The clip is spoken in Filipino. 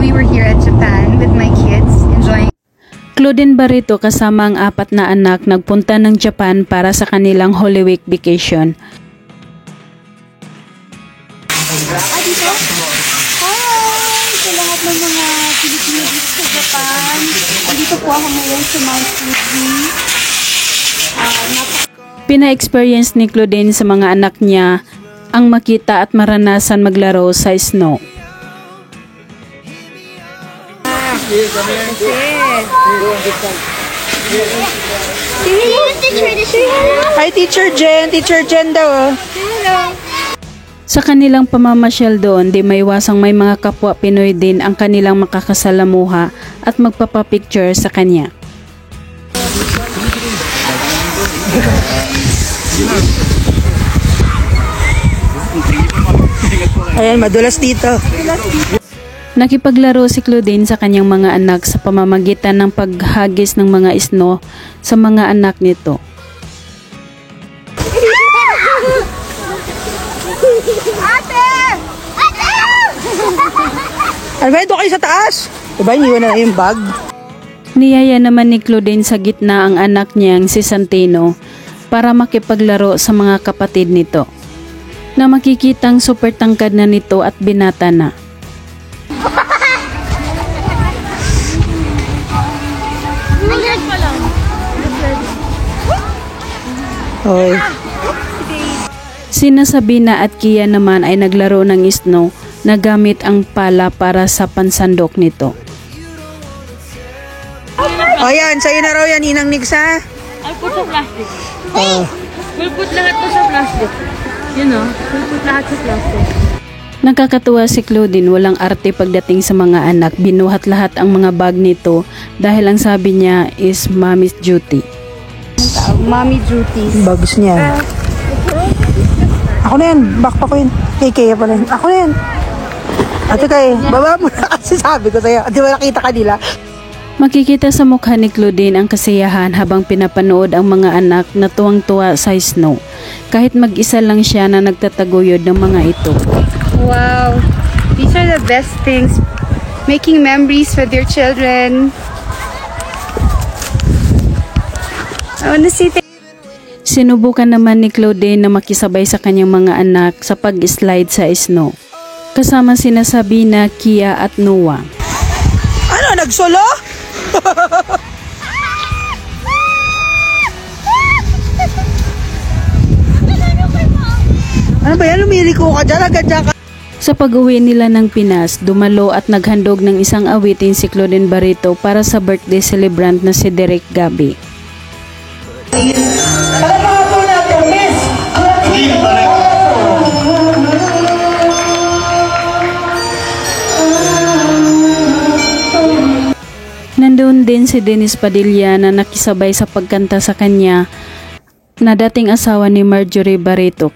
we were here at Japan with my kids, enjoying. Claudine Barreto kasama ang 4 na anak nagpunta ng Japan para sa kanilang Holy Week vacation. Dito? Hi! Sa lahat ng mga Pilipino dito sa Japan. Dito po ako ngayon sa Mount Fuji. Pina-experience ni Claudine sa mga anak niya ang makita at maranasan maglaro sa snow. Hi, Teacher Jen. Teacher Jen daw. Hello! Sa kanilang pamamasyal doon, di maiwasang may mga kapwa Pinoy din ang kanilang makakasalamuha at magpapapicture sa kanya. Ayan, madulas dito. Nakipaglaro si Claudine sa kanyang mga anak sa pamamagitan ng paghagis ng mga snow sa mga anak nito. Ate! Ate! Ano ba, ito kayo sa taas? Diba, iniwan na yung bag? Niyaya naman ni Claudine sa gitna ang anak niyang si Santino para makipaglaro sa mga kapatid nito, na makikitang super tangkad na nito at binata na. Hoy. Sina Sabina at Kia naman ay naglaro ng snow na gamit ang pala para sa pansandok nito. O yan, sa'yo na raw yan, Inang Nigsa. I'll put sa plastic. Oh. We'll put lahat to sa plastic. You know, we'll put lahat sa plastic. Nakakatuwa si Claudine, walang arte pagdating sa mga anak. Binuhat lahat ang mga bag nito dahil ang sabi niya is mommy's duty. Mommy duties. Bags niya. Ako na yan, backpack ko yun. Kay Kaya pala yun. Ako na yan. Ate Kay, baba mo na kasi sabi ko sa'yo. Di ba nakita kanila? Makikita sa mukha ni Claudine ang kasiyahan habang pinapanood ang mga anak na tuwang-tuwa sa snow. Kahit mag-isa lang siya na nagtataguyod ng mga ito. Wow, these are the best things. Making memories with your children. I want to see. Sinubukan naman ni Claudine na makisabay sa kanyang mga anak sa pag-slide sa snow. Kasama sina Sabina, Kia at Noah. Ano, nagsolo? Ano ba yan? Lumiliko ka dyan, agad dyan ka. Sa pag-uwi nila ng Pinas, dumalo at naghandog ng isang awitin si Claudine Barreto para sa birthday celebrant na si Derek Gabi. Nandoon din si Dennis Padilla na nakisabay sa pagkanta sa kanya na dating asawa ni Marjorie Barreto.